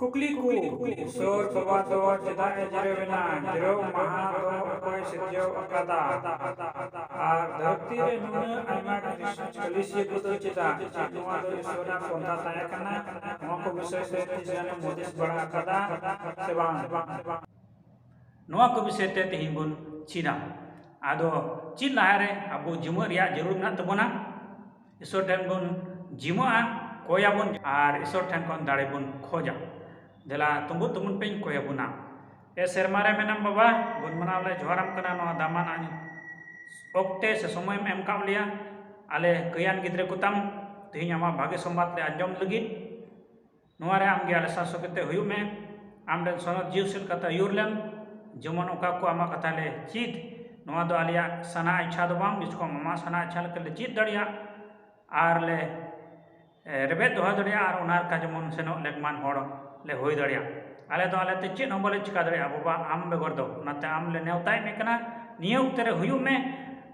Kukliku sur babato cedak jerewena jero maha do okoy sirjau akada ar dharti re nuna aima kalisi kudo cedak nua do isora ponta tanya kana nua ko bisay se tijane modis bada akada sebang nua ko bisay te tihimbun cida ado cid lahare abu jumur ya jerur na tabona isor ten bun jimua koya bun ar isor ten kon dare bun khoja dela tunggu tumun pin koya buna sermare menam baba bun manale joharam kana no daman ani okte se somoy em kam liya ale kayan gidre kutam tihinya ma bhage sombat le anjom lagi noare am ge ale saso kete huyu me am den sonot jiusil kata yurlem jemon oka ko ama kata le chid noa do alia sana ichha do bang bisko mama sana ichha le chid daria ar le rebe doha daria ar onar ka jemon seno lekman hor le hoy daria ale do ale te chid no bole chika daria baba am begor do nate am le neutai me kana नियम तेरे हुयु में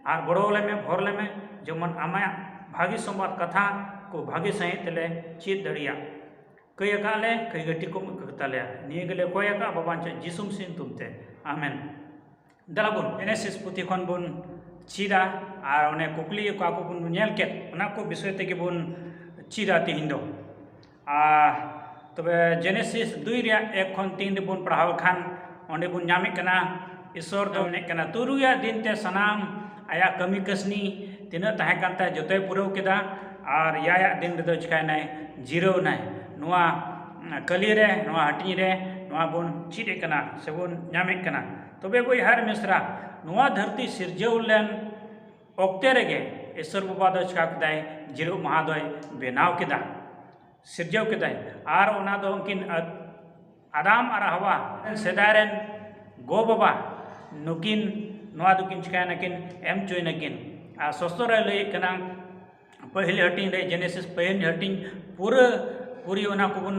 are Badole में भोरले में जमन आमाया भागी संवाद कथा को भागी सहित ले चीत दड़िया कई काले कई गटी को कताले नियगले कोया का बाबांच जिसुम सिन तुमते आमेन दलाबुन एनेसिस पुथि खन बुन चीदा आर ओने कुकली को को बुन नेल केट ओना को विषय ते बुन चीदा तिहिंदो तबे जेनेसिस 2 रिया 1 खन 3 बुन पढ़ाव खान ओंडे बुन नामे कना ईश्वर दो ने कना तुरुया दिन ते सनाम आया कमी कसनी तिना तहे कांता जते पुरव केदा और याया दिन रे दो चिकाय नाय जीरो नाय नुआ कली रे नुआ हटनी रे नुआ बुन चिडे कना से बुन नामे कना तबे बोय हर मिश्रा नुआ धरती सिरजौलेन ओक्ते रेगे ईश्वर बाबा दो चिका कदाय जीरो महा दोय बेनाव केदा सिरजौ केदाय आर ओना दो उनकिन आदाम और हवा सेदारेन गो बाबा नुकिन नवा दुकिन चिकाय नकिन एम चोय नकिन आ सस्तर लय कना पहले हटिंग रे जेनेसिस पहले हटिंग पूरी ओना को बुन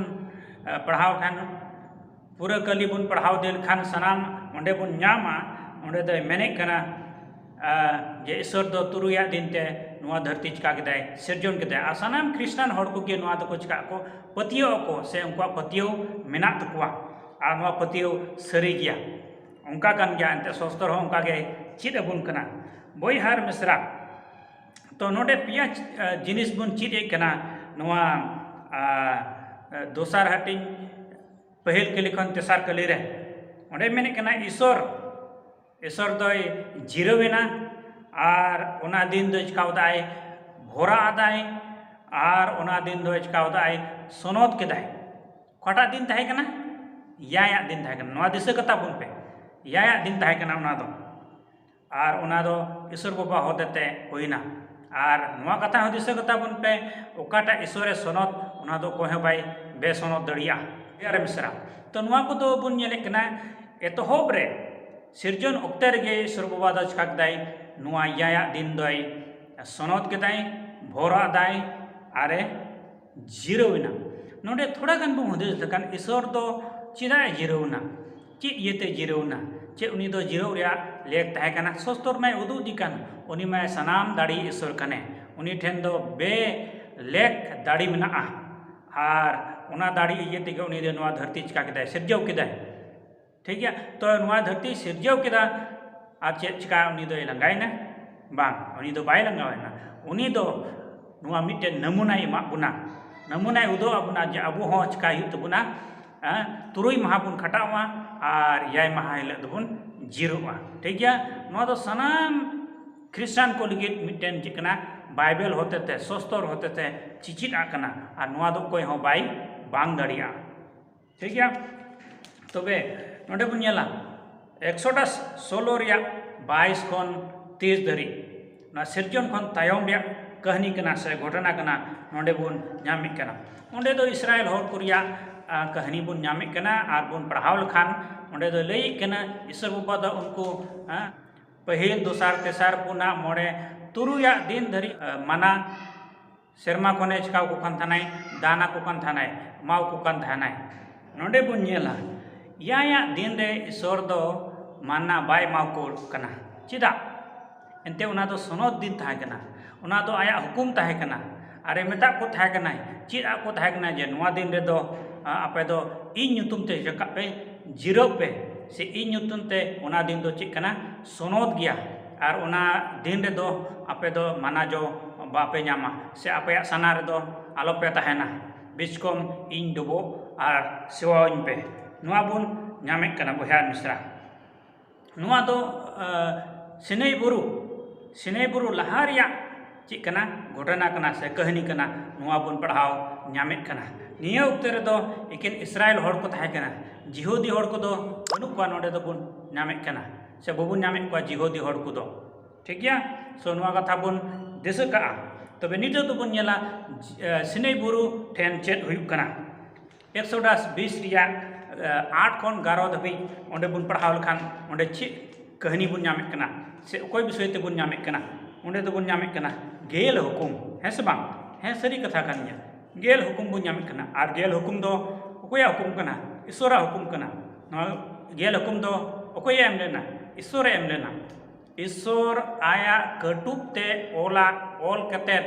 पढ़ाव खान पूरा कली बुन पढ़ाव देल खान सनाम ओंडे बुन न्यामा ओंडे दय मेने कना जे ईश्वर दो तुरुया दिन ते नवा धरती चिका केदाय सिरजन केदाय आ सनाम क्रिश्चियन हड़ को के नवा दको चिका को पतियो को से उनका पतियो मेना तकवा आ नवा पतियो सरी गया उनका कान गया अंते सस्तर हो उनका के चिद अबुन कना बोय हर मिश्रा तो नोडे पिया जिनिस बुन चिद ए कना नवा दोसार हटिंग पहल के लिखन तेसार कली रे ओंडे मेने कना ईश्वर दोय जिरोवेना आर ओना दिन दो चिकावदाय भोरा आदाय आर ओना दिन दो चिकावदाय सोनोत केदाय कटा दिन ताहे कना याया दिन ताहे कना नवा दिसे कता बुन पे याया दिन ताहे कना ओना दो आर ओना दो ईश्वर बाबा होदेते होइना आर नवा कथा हो दिसे कता बुन पे ओकाटा ईश्वरे सोनोत ओना दो कोहे बाय बे सोनोत दड़िया यार मिश्रा तो नवा को दो बुन नेले कना एतोहब रे सिरजन ओक्ते रेगे ईश्वर बाबा दो चिकाकदाय नवा याया दिन दोय सोनोत केदाय भोरा दाय आरे जिरोविना नोडे थोड़ा गान बु हुदिस लकान ईश्वर दो चिदा जिरोवना चे येते जिरोवना चे उनी दो जिरो रिया लेक ताहे कना सस्तर माय उदु दिकान उनी माय सनाम दाड़ी ईश्वर कने उनी ठेन दो बे लेक दाड़ी मेना आर ओना दाड़ी ये तेगे उनी दे नवा धरती चिका केदाय सिरजौ केदाय ठीक गया तो नवा धरती सिरजौ केदा आर चे चिका उनी दो लंगायना बांग उनी दो बाय लंगावना उनी दो नवा मिटे नमूना एमा बुना नमूना उदो अबुना जे अबु हो चिका हित बुना तुरुई महा बुन खटावा और याय महा हिल दुबुन जिरोवा ठीक गया नवा दो सनाम क्रिश्चियन को लगित मिटेन चिकना बाइबल होते थे सस्तर होते थे चिचित आकना और नवा दो कोई हो बाई बांग दड़िया ठीक गया तबे नोडे बुन नेला एक्सोडस 16 रिया 22 खन 30 धरी ना सिरजन खन तायम रिया कहानी कना से घटना कना नोडे बुन ᱧᱟᱢᱤ कना ओंडे दो इस्राएल हर कुरिया कहानी बुन ᱧᱟᱢᱤ कना आर बुन पढ़ाव लखान ओंडे दो लई कना ईश्वर बाबा दो उनको पहिल दोसार तेसार पुना मोड़े तुरुया दिन धरी माना सेरमा कोने चिकाव को कान थानाय दाना को कान थानाय माव को कान थानाय नोडे बुन नेला याया दिन रे ईश्वर दो माना बाय माव को कना चिदा एनते ओना दो सोनोत दिन थाहे कना ओना दो आया हुकुम थाहे कना अरे मेता को थाहे कना चिदा को थाहे कना जे नवा दिन रे दो आपे दो इन ᱧᱩᱛᱩᱢ te rakab pe जिरो पे से इन ᱧᱩᱛᱩᱢ te ओना दिन दो चेक कना सोनोद गया और ओना दिन रे दो आपे दो माना जो बापे ᱧᱟᱢᱟ से आपे सना रे दो आलो पे तहना बिचकम इन डुबो और सेवाइन पे नुआ बुन ᱧᱟᱢᱮ कना बया मिश्रा नुआ दो सिनै बुरु लहा रिया चेक कना घटना कना से कहानी कना नुआ बुन पढ़ाव ᱧᱟᱢᱮ कना निया उक्ते रे दो एकिन इस्राएल हड़ को ताहे कना जिहोदी हड़ को दो बनु को नोडे दो बुन ᱧᱟᱢᱮ कना से बबुन ᱧᱟᱢᱮ को जिहोदी हड़ को दो ठीक गया सो नुआ कथा बुन दिस का तबे नितो दो बुन नेला सिनै बुरु ठेन चेत हुयु कना एक्सोडस 20 रिया 8 खन 11 धबी ओंडे बुन पढ़ाव लखान ओंडे चे कहानी बुन ᱧᱟᱢᱮ कना से कोई विषय ते बुन ᱧᱟᱢᱮ कना ओंडे दो बुन ᱧᱟᱢᱮ कना गेल हुकुम है से बांग है सरी कथा कान गया गेल हुकुम बुन ᱧᱟᱢᱮ कना और गेल हुकुम दो ओकोया हुकुम कना ईश्वरा हुकुम कना गेल हुकुम दो ओकोया एम लेना ईश्वर एम लेना ईश्वर आया कटुब ते ओला ओल कते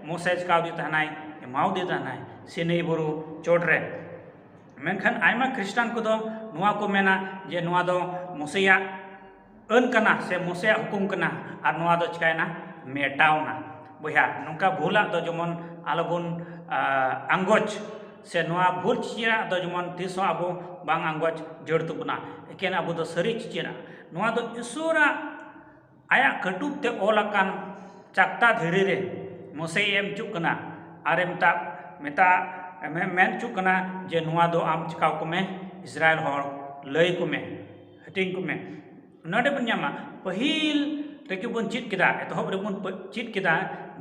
मोसेज काव दी तहनाय एमाव दी तहनाय सिनै बुरु चोटरे मेनखान आयमा क्रिस्टान को दो नुआ को मेना जे नुआ दो मोसेया अन कना से मोसेया हुकुम कना और नुआ दो चिकायना मेटावना बया नौका भूला दो जमन आलोबन आंगोच से नुआ भूल चिचिरा दो जमन तीसो आबो बांग आंगोच जड़ तुबना एकेन आबो दो सरी चिचिरा नुआ दो ईश्वरा आया कटुब ते ओलाकान चाकता धीरे रे मोसे एम चुकना आरे मेता मेन चुकना जे नुआ दो आम चिकाव को में इस्राएल हड़ लय को में हटिंग को में नडे बन ᱧᱟᱢᱟ पहिल रेके बन चित केदा एतहब रे बन चित केदा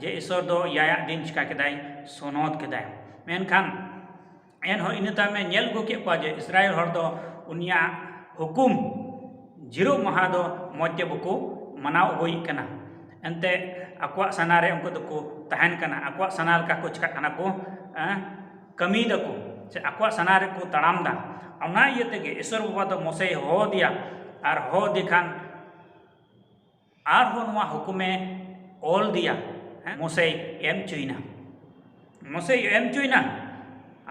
जे ईश्वर दो याया दिन चिका केदाय सोनोद केदाय मेनखान एन हो इनता में नेल गो के को जे इस्राएल हड़ दो उनिया हुकुम जिरो महा दो मौजे बको मनाव होई कना एनते अक्वा सनारे उनको दको तहन कना अक्वा सनाल का को चिका कना को कमी दको से अक्वा सनारे को तड़ाम दा अना ये तेगे ईश्वर बाबा दो मोसे हो दिया और हो दिखान आर हो नुआ हुकुमे ओल दिया मोसे एम चुइना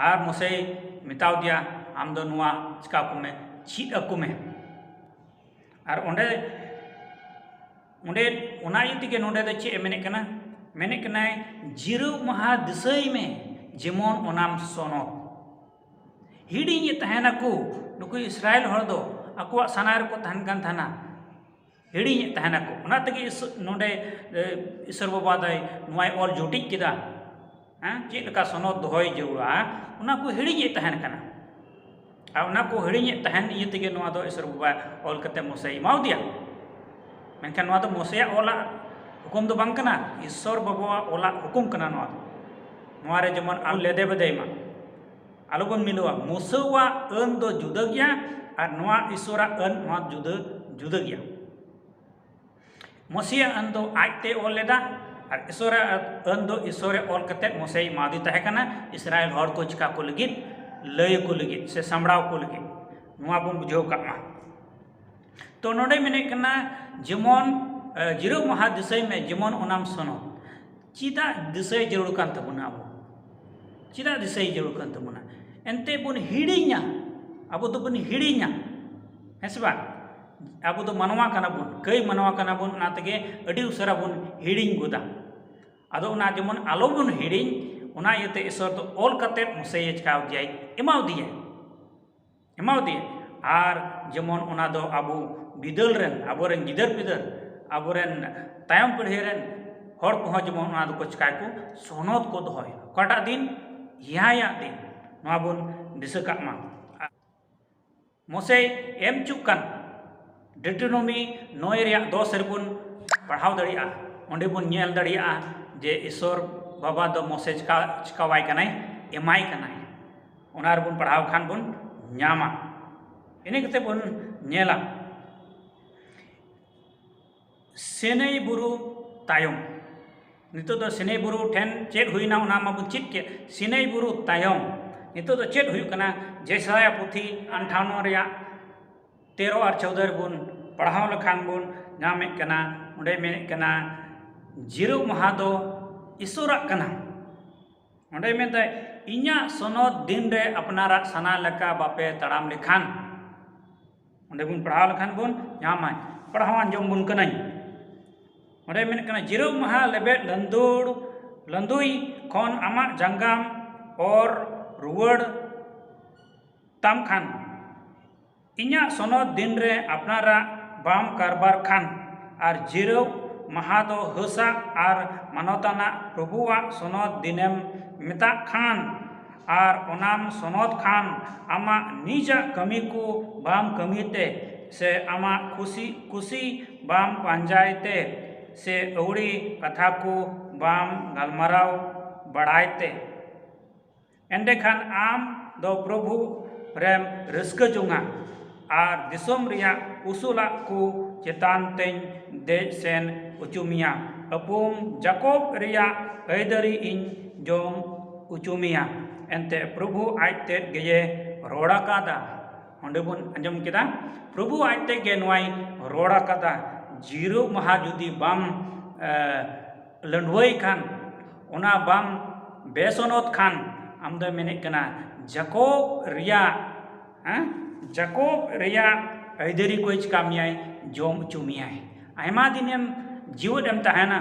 और मोसे मिताव दिया आम दो नुआ चिका को में चीट अकु में और ओंडे ओंडे ओना इतिगे नोडे दो चे मेने कना जिरो महा दिसई में जेमन ओनाम सोनो हिड़ी ये तहना को नुकु इस्राएल हड़ दो अकुआ सनार को तहन कान थाना हिड़ी ये तहना को ओना तगे नोडे ईश्वर बाबा दाय नुआय ऑल जुटी किदा चेद का सोनो दोहय जरूरा ओना को हिड़ी ये तहन कना आ ओना को हिड़ी ये तहन ये तगे नुआ दो ईश्वर बाबा ऑल कते मोसे इमाव दिया मेनखान नुआ दो मोसेया ओला हुकुम दो बांग कना ईश्वर बाबा ओला हुकुम कना नुआ रे जेमन आल लेदे बदेमा आलोबन मिलवा मोसेवा अन दो जुदा गया और नुआ ईश्वरा अन नुआ जुदा गया मोसिया अन दो आजते ओल लेदा और ईश्वरा अन दो ईश्वर ओल कते मोसे मादी तहे कना इस्राएल हड़ को चिका को लगित लय को लगित से समड़ाव को लगित नुआ बन बुझाव कामा तो नोडे मेने कना जेमन जिरो महा दिसई में जेमन ओनाम सोनो चिदा दिसई जरूर कान तबुना अब चिदा दिसई जरूर कान तबुना एनते बुन हिड़ीኛ अब तो बन हिड़ीኛ हेसबा अब तो मनवा कना बुन कई मनवा कना बुन ना तगे अडी उसरा बुन हिड़ीñ गोदा अदो ना जेमन आलो बुन हिड़ीñ ओना यते ईश्वर तो ऑल कते मुसे चिकाव दियाय एमाव दिए और जेमन ओना दो अबो बिदल रेन अबोरेन गिदर पिदर अबोरेन तायम पीढ़ी रेन हड़ को जेमन ओना दो को चिकाय को सोनोद को दोहय कटा दिन याया दिन नुआ बुन दिसका मा मोसे एम चुकान डिटोनोमी 9 रिया 10 रे बुन पढ़ाव दड़िया ओंडे बुन नेल दड़िया जे ईश्वर बाबा दो मोसे चिकावाय कनाय एमाय कनाय ओना रे बुन पढ़ाव खान बुन ᱧᱟᱢᱟ इने कते बुन नेला सिनै बुरु तायम नितो दो सिनै बुरु ठेन चेद हुइना ओना मा बुन चित के सिनै बुरु तायम नितो दो चेद हुयु कना जेसाया पुथी 58 रिया 13 और 14 बुन पढ़ाव लखान बुन नामे कना ओंडे मेने कना जिरो महा दो ईश्वरा कना onde mentai inya sonod din re apnara sana leka bape taram lekhan onde bun padhaw lekhan bun nyamai padhawan jom bun kanai onde men kana jiro maha lebe landui kon amak janggam or ruwad tam khan inya sonod din re apnara bam karbar khan ar jiro maha do hasa ar manotana probuwa sonod dinem meta khan ar onam sonod khan ama nija kami ku bam kamite se ama kusi bam panjaite se auri katha ku bam galmarau badaite ende khan am do prabhu rem raska junga ar disom riya usula ku chetan teñ dej sen ucumia apum Jakob riya aidari in jom ucumia ente Prabhu ajte geye roda kada onde bun anjom kita Prabhu ajte ge nuai roda kada jiro maha judi bam landwai khan ona bam besonot khan amda menek kana Jakob riya aidari ko chikamiai jom ucumiai aima dinem jiwot em tahena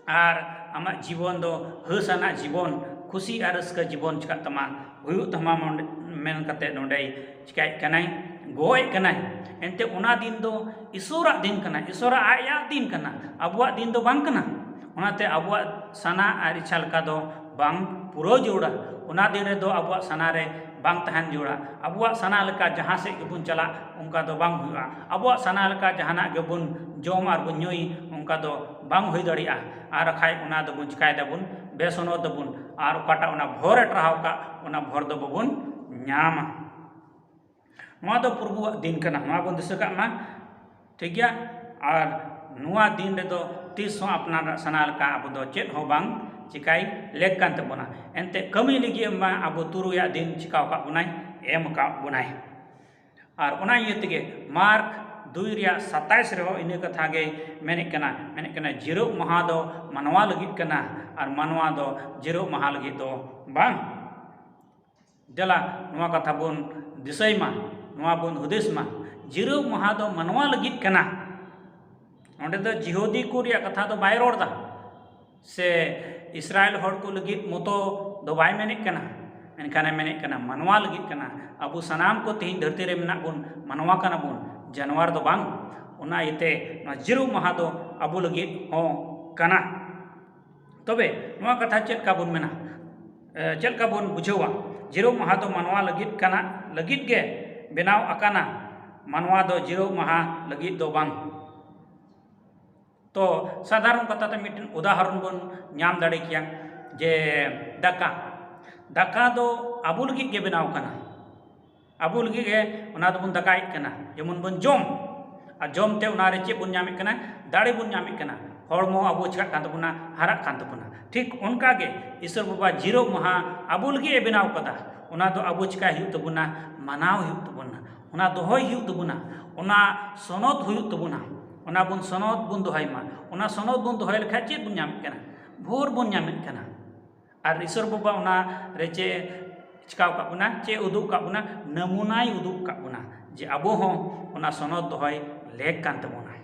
ar amak jibon do hesana jibon kusi araska jibon chika tama huyuk tama men kate nondai chikai kanai goy kanai ente ona din do isora din kana isora aya din kana abuak din do bang kana onate abuak sana ar ichal ka do bang puro joda ona din re do abuak sana re bang tahan jura abuak sana leka jahan sek gebun chala ongka do bang huya abuak sana leka jahana gebun jom ar bun nyui ongka do bang hui daria ar khai ona do bun chikai da bun besono do bun ar kata ona bhore trahaw ka ona bhor do bun nyama noa do purbu din kana noa bun disaka ma ठीक गया और नुआ दिन रे दो तीस अपना sana leka abu do chet ho bang चिकाई लेग कान तबना एंते कमी लगी मा अब तुरुया दिन चिकाव का बुनाई एम का बुनाई और ओना ये मार्क 2:27 रे इन कथा गे मेने कना जिरो महा दो मनवा लगी कना और मनवा दो जिरो महा लगी दो बांग जला नुआ कथा बुन दिसई मा नुआ बुन हुदिस मा जिरो महा दो मनवा लगी कना ओंडे दो जिहोदी को रिया कथा दो बाय रोड दा से इसराइल हर को लगी मोतो दो बाय मेने कना मेनखाने मेने कना मनवा लगी कना अबु सनाम को तीन धरती रे मेना बुन मनवा कना बुन जानवर दो बांग ओना इते जिरो महा दो अबु लगी हो कना तबे नुआ कथा चेत का बुन मेना चेत का बुन बुझेवा जिरो महा दो मनवा लगी कना लगी गे बेनाव अकाना मनवा दो जिरो महा लगी दो बांग तो साधारण कथा ते मिटन उदाहरण बन नाम दाड़े किया जे दाका दो आबू लगी गे बनाव कना आबू लगी गे ओना दो बन दाकाय कना जेमन बन जम आ जम ते ओना रे चे बन नामे कना दाड़े बन नामे कना हड़मो आबू चिका कान तबना हारा कान तबना ठीक उनका गे ईश्वर बाबा जिरो महा आबू लगी ए बनाव कदा ओना दो आबू चिका हिउ तबना मनाव हिउ तबना ओना दोहय हिउ तबना ओना सनद हुइ तबना ओना बुन सनद बुन दोहाय मा ओना सनद बुन दोहाय लेखा चे बुन नाम कना भोर बुन नाम कना और ईश्वर बाबा ओना रे चे चिकाव का बुना चे उदुक का बुना नमूनाय उदुक का बुना जे अबो हो ओना सनद दोहाय लेख कान तबना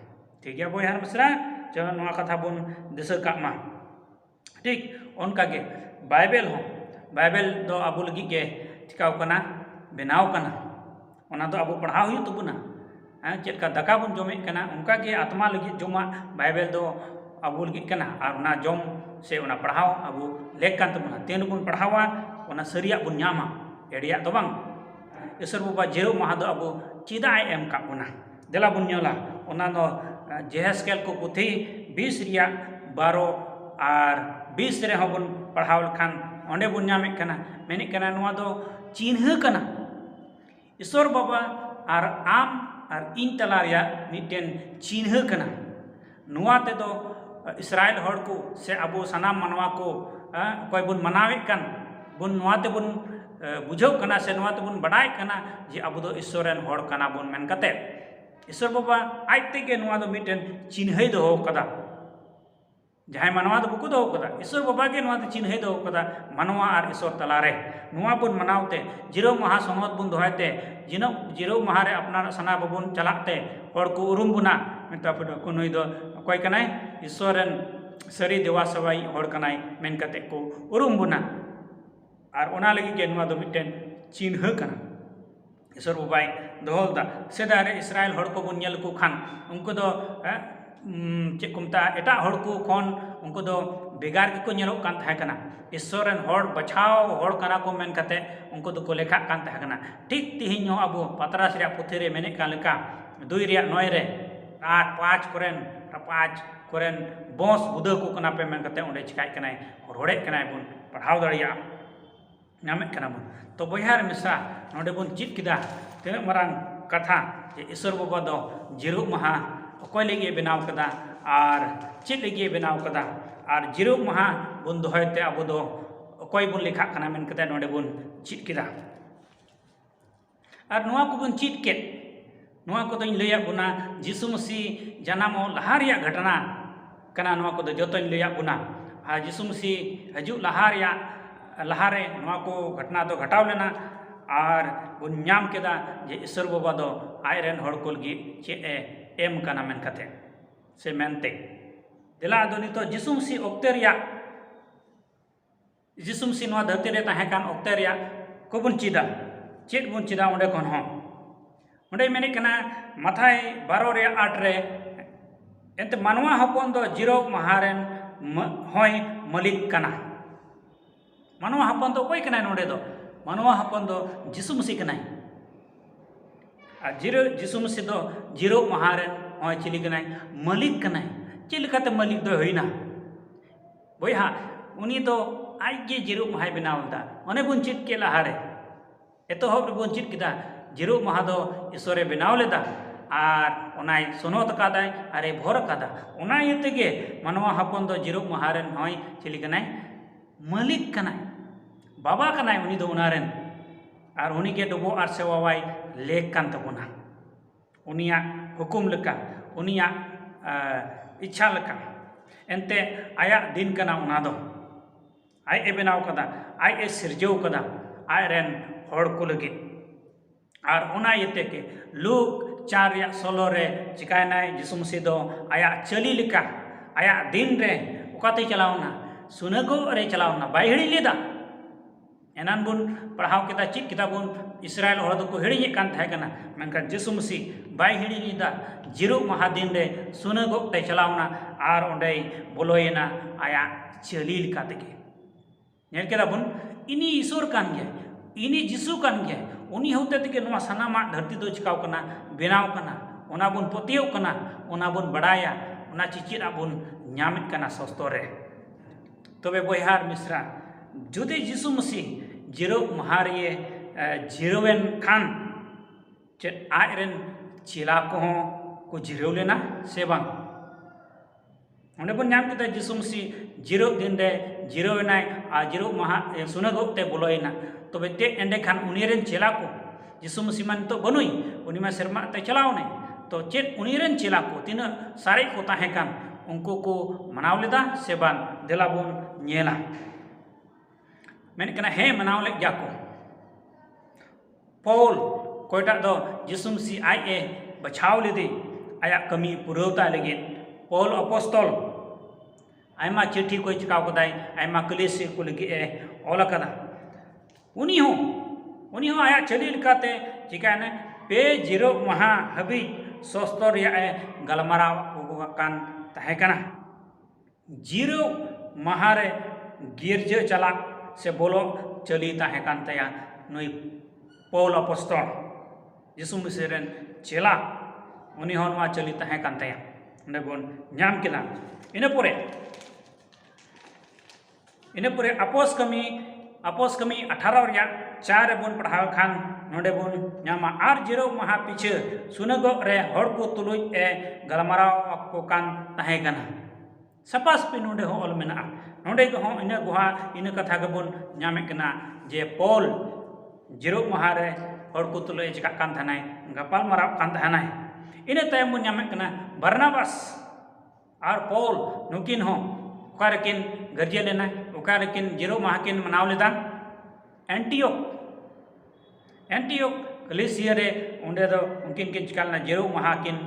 ठीक है बोय हर बसरा जो नोआ कथा बुन दिस का मा ठीक उनका गे बाइबल दो अबो लगी गे चिकाव कना बनाव कना ओना दो अबो पढ़ाव हुई तबना चेक का दाका बन जमे कना उनका के आत्मा लगी जमा बाइबल दो अबू लगी कना और ना जम से ओना पढ़ाव अबू लेक कान तबना तेन बन पढ़ावा ओना सरिया बन न्यामा एडिया तो बांग ईश्वर बाबा जेरो महा दो अबू चिदा एम का बना देला बन न्योला ओना दो जेहेस्केल को पुथी 20 रिया 12 और 20 रे हबन पढ़ाव खान ओंडे बन न्यामे कना मेने कना नोआ दो चिन्ह कना ईश्वर बाबा और आम और इन तला मिट्टन चिन्ह कना नुआ ते दो इसराइल हड़ को से अबो सनाम मनवा को कोई बुन मनावे कन बुन नुआ ते बुन बुझाव कना से नुआ ते बुन बड़ाई कना जे अबो दो ईश्वरन हड़ कना बुन मेन कते ईश्वर बाबा आज ते के नुआ दो मिट्टन चिन्ह दो कदा जहाँ मानवा तो बुको दो कदा ईश्वर बाबा के नवा चिन्ह दो कदा मानवा और ईश्वर तलारे नुआ बुन मनावते जिरो महा सनद बुन दोहायते जिरो महा रे अपना सना बबुन चलाते हर को उरुम बुना मेता को नुई दो अकय कनाय ईश्वरन सरी देवा सबाई हर कनाय मेन कते को उरुम बुना और ओना लगी के नुआ दो मिटेन चिन्ह कना ईश्वर बाबाई दोहलदा सेदारे इसराइल हर को बुन नेल को खान उनको दो चे कुमता एटा हर को खन उनको दो बेगार के को नेलो कान थाय कना ईश्वरन हर बचाव हर कना को मेन कते उनको दो को लेखा कान थाय कना ठीक तिहिन अबो पतरास रे पुथी रे मेने कान लेका 2 रे 9 रे 5 कोरेन बॉस बुदा को कना पे मेन कते ओंडे चिकाय कनाय रोड़े कनाय बुन पढ़ाव दड़िया नामे कना बुन तो बहार मिसा नोडे बुन चित किदा तेना मरांग कथा जे ईश्वर बाबा दो जिरु महा अकय लगे बनाव कदा और चित लगे बनाव कदा और जिरु महा बुन दोहयते अब दो अकय बुन लेखा कना मेन कते नोडे बुन चित किदा और नुआ को बुन चित के नुआ को दोñ लैया बुना जीसु मसीह जनाम लहा रिया घटना कना नुआ को दो जतोñ लैया बुना आ जीसु मसीह हजू लहारे नुआ को घटना दो घटाव लेना और बुन नाम केदा जे ईश्वर बाबा दो आयरन हड़ को लगी चे एम कना मेन कते से मेनते दिला दो नितो जीसु मसीह ओक्ते रिया जीसु मसीह नुआ धरती रे ताहे कान ओक्ते रिया को बुन चिदा चेद बुन चिदा ओंडे कोन हो ओंडे मेने कना माथाय 12 रे 8 रे एंत मानवा हपन दो जिरो महारेन होय मलिक कना मानवा हपन दो कोई कना नोडे दो मानवा हपन दो जीसु मसीह कनाय आ जिरो जीसु मसीह दो जिरो महारेन होय चिली कनाय मलिक कनाय चिलकाते मलिक दो होइना बोयहा उनी दो आइगे जिरो महाय बनावदा ओने बुन चित के लहारे एतोहब रे बुन चित किदा जिरो महा दो ईश्वरे बनाव लेदा और ओनाय सोनोत कादाय अरे भोर कादा ओना इतेगे मानवा हपन दो जिरो महारेन होय चिली कनाय मलिक कनाय बाबा कनाय उनी दो उनारेन और उनी के डबो और सेवावाय लेक कान तबुना उनिया हुकुम लेका उनिया इच्छा लेका एनते आया दिन कना उना दो आय ए बनाव कदा आय ए सिरजव कदा आय रेन हड़ को लगे और उना इते के लूक 4 या 16 रे चिकायनाय जीसु मसीह दो आया चली लेका आया दिन रे उकाते चलावना सुनगो रे चलावना बायहड़ी लेदा एनान बुन पढ़ाव केदा चित किता बुन इसराइल हड़ दो को हिड़ी कान थाय कना मेनका जीसु मसीह बायहड़ी लेदा जिरो महादिन रे सुनगो ते चलावना और ओंडे बोलोयना आया चली लेका तेगे नेल केदा बुन इनी ईश्वर कान गया इनी जीसु कान गया उनी होते तेगे नवा सनामा धरती दो चिकाव कना बेनाव कना ओना बुन पतियो कना ओना बुन बड़ाया ओना चिचिरा बुन ᱧᱟᱢᱮᱫ ᱠᱟᱱᱟ ᱥᱚᱥᱛᱚ ᱨᱮ तबे बहार मिश्रा जुदि जीसु मसीह जिरो महारिये जिरोवेन खान चेद आयरन चिला को को जिरो लेना से बांग ओंडे बन नाम किता जीसु मसीह जिरो दिन रे जिरो वेनाय आ जिरो महा सुनगोते बोलोयना तबे ते एंडे खान उनीरेन चेला को जीसु मसीह मान तो बनुई उनी मा शर्मा ते चलावने तो चेद उनीरेन चेला को तीना सारे को ताहे कान उनको को मनाव लेदा से बान देलाबुन नेला मेन कना हे मनाव ले गया को पौल कोयटा दो जीसु मसीह आय ए बचाव लेदी आया कमी पुरौता लगे पौल अपोस्तल आयमा चिट्ठी को चिकाव कदाय आयमा कलेसी को लगे ओला कदा उनी हो आया चली लकाते चिकाने पे जिरो महा हबी सस्तर या गलमराव कान ताहे कना जिरो महारे गिरज चला से बोलो चली ताहे कान तया नुई पौल अपोस्तल जीसु मसीह रेन चेला उनी होन मा चली ताहे कान तया ने बोन ᱧᱟᱢ केला इने पुरे अपोस कमी 18 रिया 4 रे बोन पढ़ाव खान नोडे बोन ᱧामा आर जिरो महा पीछे सुनगो रे हड़ को तुलुई ए गलमराव को कान ताहे कना सपास पे नोडे हो ऑल मेना नोडे को हो इने गुहा इने कथा के बोन ᱧामे कना जे पौल जिरो महा रे हड़ को तुलुई चिका कान थानाय गपाल मराव कान थानाय इने तायम बोन ᱧामे कना बरनाबास और पौल नुकिन हो ओकारेकिन गर्जे लेना ओकारेकिन जिरो माह किन मनाव लेदा एंटियोक कलिसिया रे उंडे दो उनकिन किन चिकालना जिरो माह किन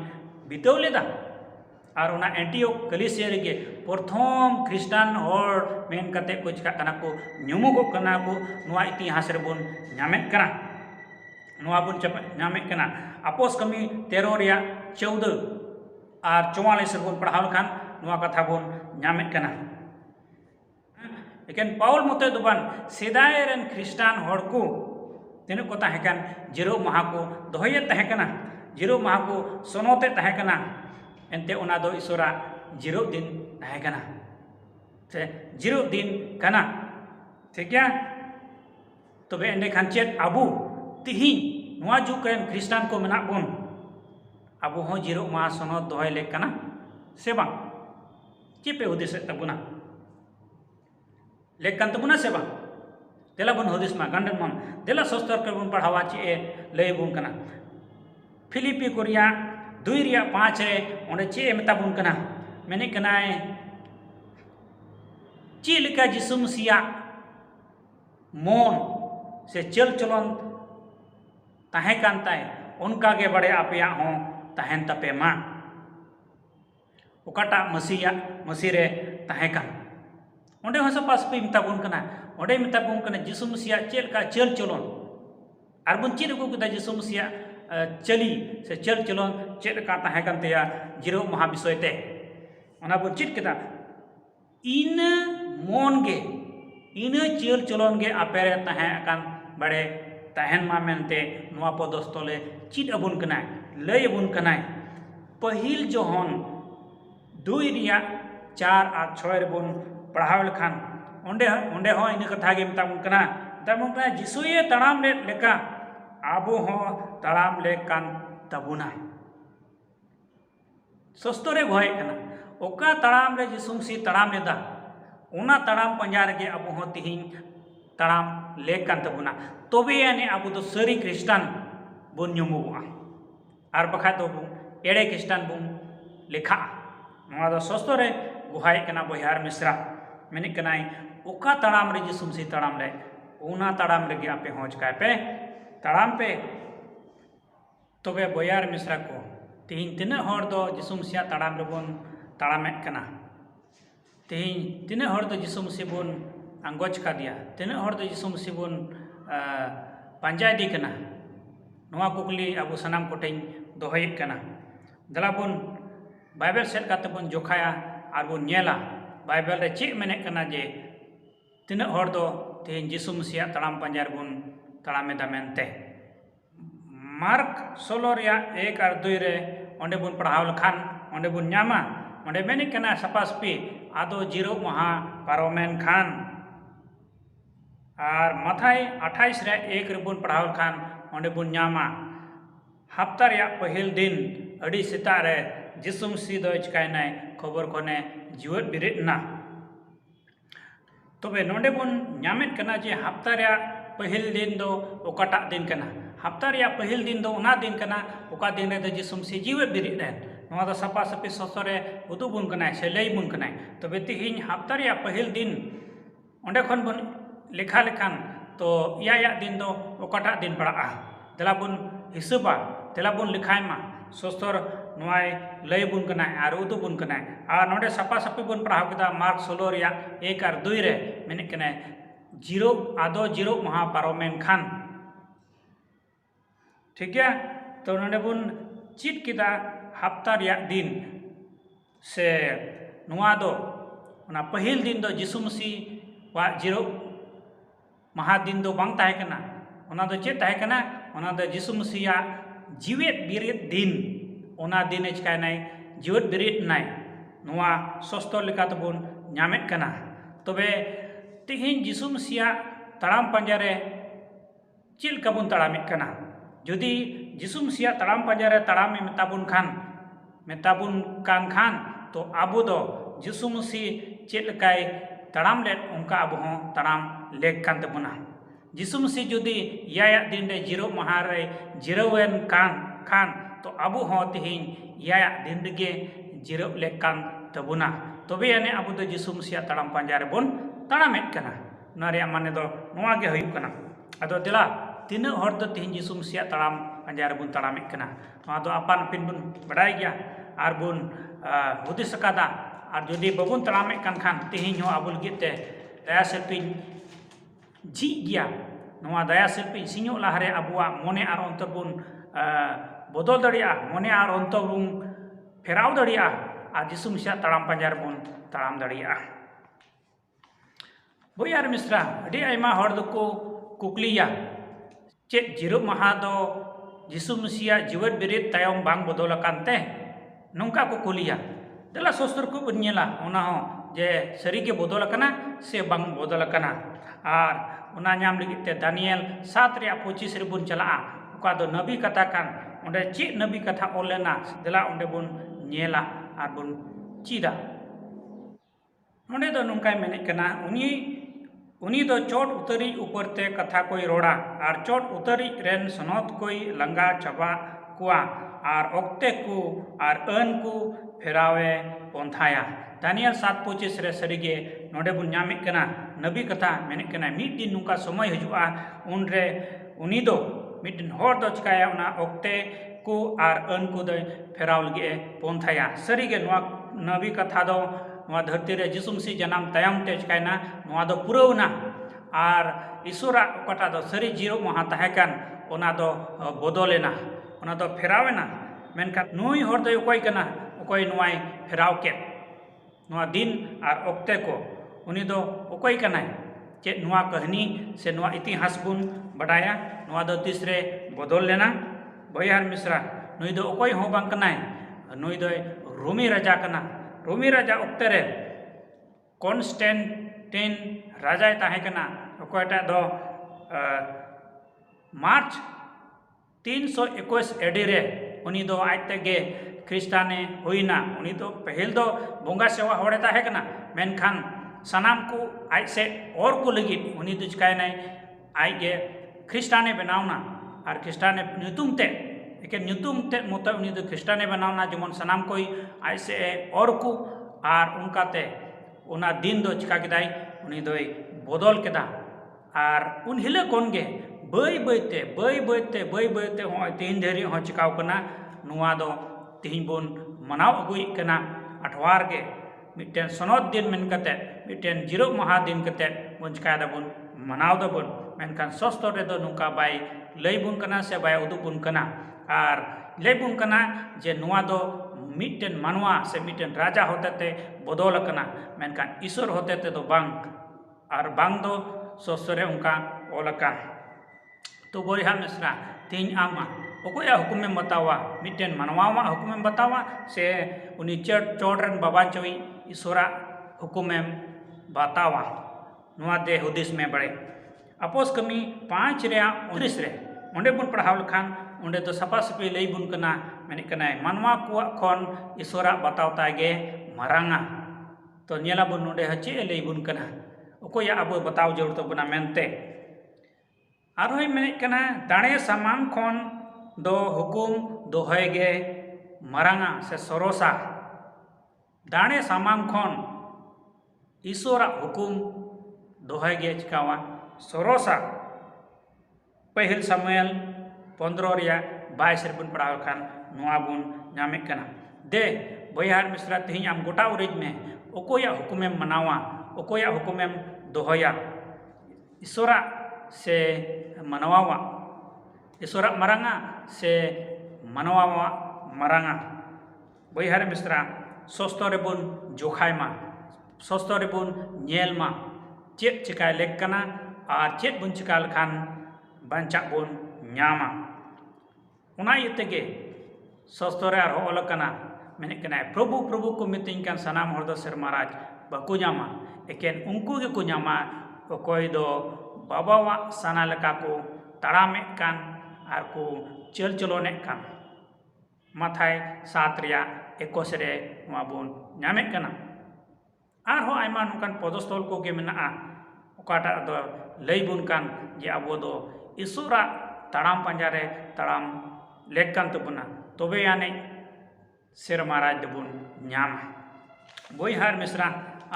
बिताव लेदा और उना एंटियोक कलिसिया रे प्रथम ख्रिस्टान होर मेन कते को चिका कना को ᱧᱩᱢᱩᱜ कना को नुआ इतिहास रे बोन ᱧᱟᱢᱮᱫ कना नुआ बोन ᱧᱟᱢᱮᱫ कना अपोस कमी 13 रिया 14 और 44 रे बोन पढ़ाव खान नुआ कथा बोन ᱧᱟᱢᱮᱫ कना लेकिन पाउल मते दुबान सेदाय रेन ख्रिस्टान होर को तिन को ताहेकन जिरो माह को दोहये ताहेकना जिरो माह को सोनोते ताहेकना एंते उना दो ईश्वरा जिरो दिन ताहेकना से जिरो दिन कना ठीक है तबे एंडे खान चेत अबु तिही नुआ जुग रेन ख्रिस्टान को मेना बोन अबु हो जिरो माह सोनो दोहय ले कना से बां चेपे हुदिस तबुना लेकन तबुना से बां देला बन हुदिस मा गंडन मन देला सस्तर कर बन पढ़ावा चे लय बुन कना फिलिपी कोरिया 2 रिया 5 रे ओंडे चे मेता बुन कना मेने कनाय चे लेका जिसु मसीहा मन से चल चलन ताहे कान ताय उनका के बड़े आपया हो ताहेन तपे मा ओकाटा मसीह रे ताहे कान ओंडे हो सपास पे मेता बुन कना ओंडे मेता बुन कना जिसु मसीहा चेल का चल चलन आर बुन चेल को कदा जिसु मसीहा चली से चल चलन चेल का ताहे कान तेया जिरो महा विषय ते ओना बुन चित कदा इन मन गे इन चल चलन गे आपेरे ताहे कान बड़े ताहेन मा मेनते नुआ पदस्थले चित अबुन कना लय अबुन कना पहिल जोहन 2 रिया 4 और 6 रे बुन पढ़ाव लखान ओंडे हो इन कथा गे मेताबुन कना जिसुये तड़ाम ले लेका आबो हो तड़ाम ले कान तबुना सस्तोरे भय कना ओका तड़ाम रे जिसुम सी तड़ाम लेदा उना तड़ाम पंजार गे अबो हो तिहिन तड़ाम ले कान तबुना तबे यानी अबो तो सरी ख्रिस्टान बुन ᱧᱩᱢᱩᱜᱼᱟ आर बखा तो एड़े ख्रिस्टान बुन लेखा नवा दो सस्तोरे गुहाय कना बहार मिश्रा मेने कनाय ओका तड़ाम रे जिसुम सी तड़ाम ले उना तड़ाम रे गे आपे होच काय पे तड़ाम पे तबे बयार मिश्रा को तिहिन तिना होर दो जिसुम सिया तड़ाम रे बोन तड़ामेत कना तिहिन तिना होर दो जिसुम सी बोन अंगोच का दिया तिना होर दो जिसुम सी बोन पंजाय दी कना नुआ कुकली अबु सनाम कोटें दोहय कना दला बोन बाइबल सेट काते बोन जोखाया आर बोन नेला बाइबल रे चे मेने कना जे तिना होर दो तिहिन जिसु मसीहा तड़ाम पंजार बोन तड़ामेदा मेनते मार्क 16 रिया 1 और 2 रे ओंडे बोन पढ़ाव लखान ओंडे बोन ᱧᱟᱢᱟ ओंडे मेने कना सपासपी आदो जिरो महा पारोमेन खान और माथाय 28 रे 1 रे बोन पढ़ाव लखान ओंडे बोन ᱧᱟᱢᱟ हफ्ता रिया पहिल दिन अड़ी सेता रे जिसु मसीह दो चिकायनाय खबर कोने जीवत बिरेट ना तबे नोंडे बोन ᱧᱟᱢᱮᱫ कना जे हफ्ता रिया पहिल दिन दो ओकाटा दिन कना हफ्ता रिया पहिल दिन दो उना दिन कना ओका दिन रे जिसु मसीह जीवत बिरेट रे नवा दो सपा सपी ससरे उदु बुन कना से लय बुन कना तबे तिहिन हफ्ता रिया पहिल दिन ओंडे खन बुन लेखा लेखान तो या दिन दो ओकाटा दिन पड़ा दला बुन हिसाबा दला बुन लिखायमा सस्तर नुआय लय बुन कना और उदु बुन कना और नोडे सपा सपी बुन पढ़ाव कदा मार्क 16 रिया 1 और 2 रे मेने कना जिरो आदो जिरो महा पारोमेन खान ठीक है तो नोडे बुन चित किदा हफ्ता रिया दिन से नुआ दो उना पहिल दिन दो जिसु मसीह वा जिरो महा दिन दो बांग ताहे कना उना दो चेत ताहे कना उना दो जिसु मसीह जीवेत बिरेत दिन उना दिन चिकायनाय जीवत बिरेत नाय नुआ सस्तो लेका तबुन ᱧᱟᱢᱮᱫ कना तबे तिहिन जिसु मसीह तड़ाम पंजारे चिल कबुन तड़ामेत कना जुदी जिसु मसीह तड़ाम पंजारे तड़ाम मेताबुन कान खान तो आबो दो जिसु मसीह चेल काय तड़ाम ले उनका अब हों तड़ाम लेक कान तबुना जिसु मसीह जुदी या दिन रे जिरो महा रे जिरोवेन खान तो अब हों तिहिन या दिन गे जिरो लेक कान तबुना तबे याने अब दो यीशु मसीह ताड़ाम पांजा रे बोन ताड़ामेद कना नारे माने दो नोआ गे हुयुग कना अदो देला तीना हर दो तिहिन यीशु मसीह ताड़ाम पांजा रे बोन ताड़ामेद कना नोआ दो आपान आपिन बोन बडाय गया आर बोन हुदिस अकादा आर जुदी बाबुन ताड़ामेद कान खान तिहिन हो आबुल गिते दया सेल्पिन जी गया नोआ दया सेल्पिन सिङो लाहारे आबुआ मोने आर अंतर बोन बदल दड़िया मोने आर अंतर बोन फेराव दड़िया आर यीशु मसीह ताड़ाम पांजा रे बोन ताड़ाम दड़िया बोयार मिश्रा अडी आयमा हर दको कुकलिया चेक जिरो महा दो यीशु मसीह जीवन बिरिद तायम बांग बदल अकानते नौका को कुलिया देला सोस्तर को बनियला ओना हो जे सरी के बदल अकना से बांग बदल अकना आर ओना नाम लिगिते दानियल 7:25 रे बुन चला ओका दो नबी कथा कान ओंडे ची नबी कथा ओलेना देला ओंडे बुन नेला आर बुन चीदा ओंडे दो नौकाय मेने कना उनी दो चोट उतरी ऊपर ते कथा कोई रोड़ा आर चोट उतरी रेन सनोत कोई लंगा चबा कुआ आर ओक्ते को आर अन को फेरावे पोंथाया दानियल 7:25 रे सरीगे नोडे बुन नामिक कना नबी कथा मेने कना मिड दिन नुका समय हजुआ उनरे उनी दो मिड दिन हर दो चिकाया उना ओक्ते को आर अन को दो फेराव लगे पोंथाया सरीगे नोआ नबी कथा दो नोआ धरती रे यीशु मसीह जन्म तायम ते चिकायना नोआ दो पुरौना आर ईश्वरा ओकाटा दो सरी जीरो महा ताहेकान ओना दो बदलेना ओना दो फेरावेना मेनका नुई हर दो ओकय कना ओकय नोआय फेराव के नोआ दिन आर ओक्ते को उनी दो ओकय कनाय चे नोआ कहानी से नोआ इतिहास बुन बडाया नोआ दो तीसरे बदल लेना बयार मिश्रा नुई दो ओकय हो बांग कनाय नुई दो रोमी राजा कना रोमी राजा ओक्ते रे कॉन्स्टेंटाइन राजा ताहे कना ओकयटा दो मार्च 321 एडी रे उनी दो आजते गे ख्रिस्टाने होइना उनी दो पहल दो बोंगा सेवा होड़े ताहे कना मेनखान सनाम को आज से और को लगी उनी दो चिकायनाय आज गे ख्रिस्टाने बनावना आर ख्रिस्टाने नुतुम ते एके नुतुम ते मोता उनी दो ख्रिस्टाने बनावना जेमन सनाम कोई आज से और को आर उनका ते उना दिन दो चिका केदाय उनी दोय बदल केदा आर उन हिले कोन गे बय बयते हो तीन धरी हो चिकाव कना नुआ दो तिहिन बोन मनाव अगुई कना अठवार के मिटेन सनद दिन मेन कते मिटेन जिरो महा दिन कते बोन चिका दबोन मनाव दबोन मेनखान सस्तो रे दो नुका बाय लय बुन कना से बाय उदु बुन कना आर लय बुन कना जे नुआ दो मिटेन मानवा से मिटेन राजा होते ते बदल कना मेनखान ईश्वर होते ते दो बांग आर बांग दो सस्तो रे उनका ओलका तो बोया मिश्रा तीन आमा ओकोया हुकुमें बतावा मिटेन मानवावा हुकुमें बतावा से उनी चोड़रन बाबा चोई ईश्वरा हुकुमें बतावा नुआ दे हुदिस में बड़े अपोस कमी 5 रे 19 रे ओंडे बुन पढ़ाव लखान ओंडे तो सपा सपी लई बुन कना मेने कना मानवा को खन ईश्वरा बतावता गे मारांगा तो नेला बुन ओंडे हचे लई बुन कना ओकोया अब बताव जरूर तो बना मेनते आरोही मेने कना दाणे सामान खन दो हुकुम दोहय गे मारांगा से सरोसा दाणे सामान खन ईश्वरा हुकुम दोहय गे चिकावा सरोसा पहल सामुएल 15 रिया 22 रे बुन पढ़ाव खान नुआ बुन नामे कना दे बयार मिश्रा तिहिन आम गोटा उरेज में ओकोया हुकुमें मनावा ओकोया हुकुमें दोहया ईश्वरा से मनवावा ईश्वरा मरांगा से मनवावा मरांगा बयार मिश्रा सस्तो रे बुन जोखायमा सस्तो रे बुन नेलमा चेत चिकाय लेक कना आर चेत बुन चिका लखान बांचा बुन न्यामा उना इतेगे सस्तो रे आरो ओल कना मेने कना प्रभु प्रभु को मितिन कान सनाम हर दो सरमाराज बाकु न्यामा एकेन उनको गे को न्यामा ओकोय दो बाबावा सना लका को ताड़ामे कान आर को चल चलोने कान माथाय 7 रिया 21 रे नुआ बुन न्यामे कना आरो आयमा नुकान पदस्थल को गे मेना ओकाटा दो लई बुन कान जे अबो दो ईश्वरा ताड़ाम पंजारे ताड़ाम लेक कान तबुना तबे याने सेरमाराज दबुन न्यामा बोयहार मिश्रा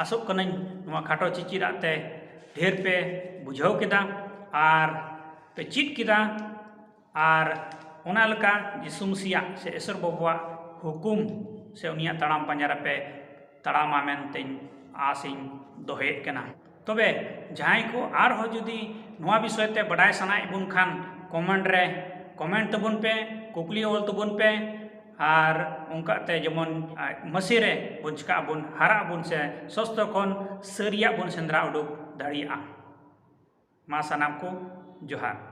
आसोग कनाኝ नोवा खाटो चिचिराग ते ढेर पे बुझाव केदा और पे चिद केदा और ओना लेका यीशु मसीहा से ईश्वर बाबुआ हुकुम से उनिया तड़ाम पंजरा पे तड़ामा मेनते आसिन दोहे केना तबे जहां को आर हो जुदी नोवा विषय ते बडाय सनाय बुन खान कमेंट तबुन पे कुकली ओल तबुन पे और उनकाते जेमन मसीरे बुन चिका बुन हारा बुन से सस्त खन सरिया बुन सेंद्रा उडुक दाड़िया मा सानाम को जोहार।